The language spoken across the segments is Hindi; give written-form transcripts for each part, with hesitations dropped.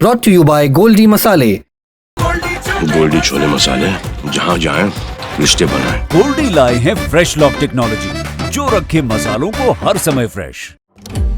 brought to you by Goldi Masale. Goldy chole मसाले, जहाँ जाएं रिश्ते बनाएं। गोल्डी लाए हैं फ्रेश लॉक टेक्नोलॉजी जो रखे मसालों को हर समय फ्रेश।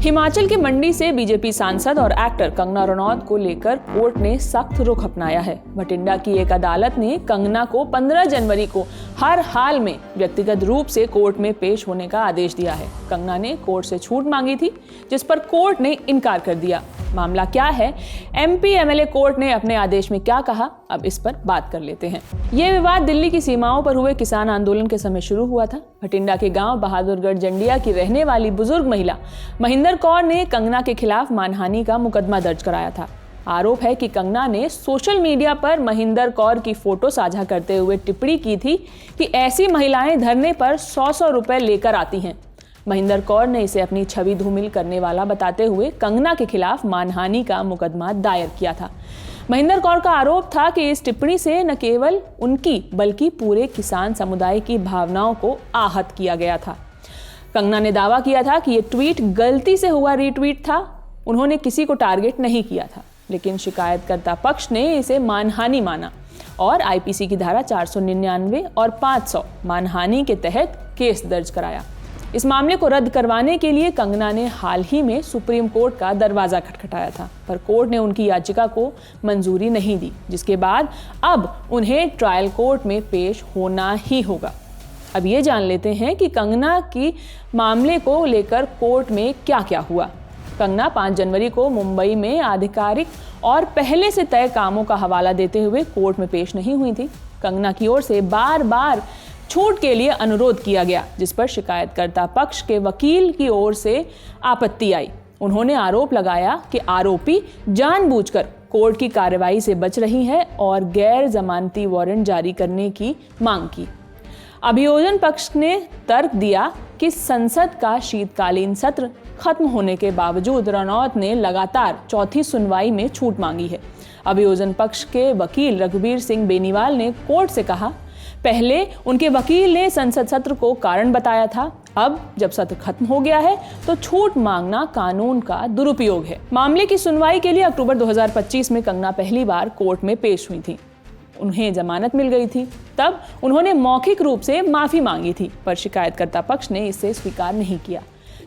हिमाचल के मंडी से बीजेपी सांसद और एक्टर कंगना रनौत को लेकर कोर्ट ने सख्त रुख अपनाया है। बठिंडा की एक अदालत ने कंगना को 15 जनवरी को हर हाल में व्यक्तिगत रूप से कोर्ट में पेश होने का आदेश दिया है। कंगना ने कोर्ट से छूट मांगी थी, जिस पर कोर्ट ने इनकार कर दिया। मामला क्या है, एमपी एमएलए कोर्ट ने अपने आदेश में क्या कहा, अब इस पर बात कर लेते हैं। ये विवाद दिल्ली की सीमाओं पर हुए किसान आंदोलन के समय शुरू हुआ था। बठिंडा के गांव बहादुरगढ़ जंडिया की रहने वाली बुजुर्ग महिला महिंदर कौर ने कंगना के खिलाफ मानहानि का मुकदमा दर्ज कराया था। आरोप है कि कंगना ने सोशल मीडिया पर महिंदर कौर की फोटो साझा करते हुए टिप्पणी की थी कि ऐसी महिलाएं धरने पर 100-100 रुपए लेकर आती हैं। महिंदर कौर ने इसे अपनी छवि धूमिल करने वाला बताते हुए कंगना के खिलाफ मानहानि का मुकदमा दायर किया था। महिंदर कौर का आरोप था कि इस टिप्पणी से न केवल उनकी बल्कि पूरे किसान समुदाय की भावनाओं को आहत किया गया था। कंगना ने दावा किया था कि ये ट्वीट गलती से हुआ रीट्वीट था, उन्होंने किसी को टारगेट नहीं किया था, लेकिन शिकायतकर्ता पक्ष ने इसे मानहानि माना और आईपीसी की धारा 499 और 500 मानहानि के तहत केस दर्ज कराया। इस मामले को रद्द करवाने के लिए कंगना ने हाल ही में सुप्रीम कोर्ट का दरवाजा खटखटाया था, पर कोर्ट ने उनकी याचिका को मंजूरी नहीं दी, जिसके बाद अब उन्हें ट्रायल कोर्ट में पेश होना ही होगा। अब ये जान लेते हैं कि कंगना की मामले को लेकर कोर्ट में क्या क्या हुआ। कंगना 5 जनवरी को मुंबई में आधिकारिक और पहले से तय कामों का हवाला देते हुए कोर्ट में पेश नहीं हुई थी। कंगना की ओर से बार बार छूट के लिए अनुरोध किया गया, जिस पर शिकायतकर्ता पक्ष के वकील की ओर से आपत्ति आई। उन्होंने आरोप लगाया कि आरोपी जानबूझकर कोर्ट की कार्रवाई से बच रही है और गैर जमानती वारंट जारी करने की मांग की। अभियोजन पक्ष ने तर्क दिया कि संसद का शीतकालीन सत्र खत्म होने के बावजूद रनौत ने लगातार चौथी सुनवाई में छूट मांगी है। अभियोजन पक्ष के वकील रघुबीर सिंह बेनीवाल ने कोर्ट से कहा, पहले उनके वकील ने संसद सत्र को कारण बताया था, अब जब सत्र खत्म हो गया है तो छूट मांगना कानून का दुरुपयोग है। मामले की सुनवाई के लिए अक्टूबर 2025 में कंगना पहली बार कोर्ट में पेश हुई थी। उन्हें जमानत मिल गई थी, तब उन्होंने मौखिक रूप से माफी मांगी थी, पर शिकायतकर्ता पक्ष ने इसे स्वीकार नहीं किया।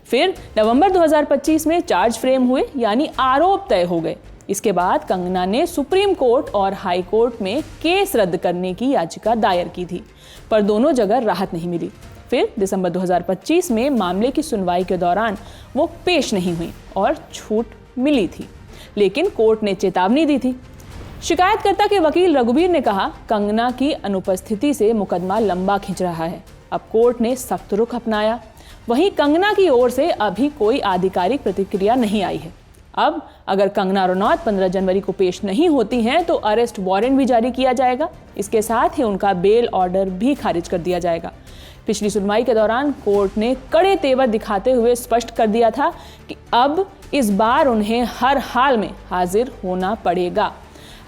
फिर नवंबर 2025 में चार्ज फ्रेम हुए, यानी आरोप तय हो गए। इसके बाद कंगना ने सुप्रीम कोर्ट और हाई कोर्ट में केस रद्द करने की याचिका दायर की थी, पर दोनों जगह राहत नहीं मिली। फिर दिसंबर 2025 में मामले की सुनवाई के दौरान वो पेश नहीं हुई और छूट मिली थी, लेकिन कोर्ट ने चेतावनी दी थी। शिकायतकर्ता के वकील रघुबीर ने कहा, कंगना की अनुपस्थिति से मुकदमा लंबा खिंच रहा है। अब कोर्ट ने सख्त रुख अपनाया। वहीं कंगना की ओर से अभी कोई आधिकारिक प्रतिक्रिया नहीं आई है। अब अगर कंगना रनौत 15 जनवरी को पेश नहीं होती हैं तो अरेस्ट वारंट भी जारी किया जाएगा। इसके साथ ही उनका बेल ऑर्डर भी खारिज कर दिया जाएगा। पिछली सुनवाई के दौरान कोर्ट ने कड़े तेवर दिखाते हुए स्पष्ट कर दिया था कि अब इस बार उन्हें हर हाल में हाजिर होना पड़ेगा।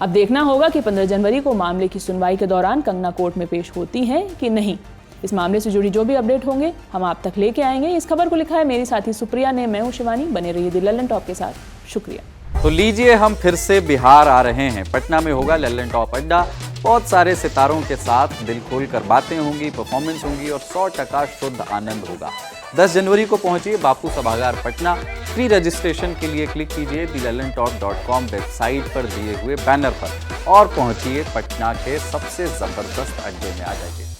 अब देखना होगा कि 15 जनवरी को मामले की सुनवाई के दौरान कंगना कोर्ट में पेश होती हैं कि नहीं। इस मामले से जुड़ी जो भी अपडेट होंगे हम आप तक लेके आएंगे। इस खबर को लिखा है मेरी साथी सुप्रिया ने, मैं हूं शिवानी। बने रहिए दी लल्लन टॉप के साथ। शुक्रिया। तो लीजिए, हम फिर से बिहार आ रहे हैं। पटना में होगा लल्लन टॉप अड्डा। बहुत सारे सितारों के साथ दिल खोल कर बातें होंगी, परफॉर्मेंस होंगी और 100% शुद्ध आनंद होगा। 10 जनवरी को पहुंचिए बापू सभागार पटना। फ्री रजिस्ट्रेशन के लिए क्लिक कीजिए thelallantalk.com वेबसाइट पर दिए हुए बैनर पर और पहुंचिए पटना के सबसे जबरदस्त अड्डे में। आ जाइए।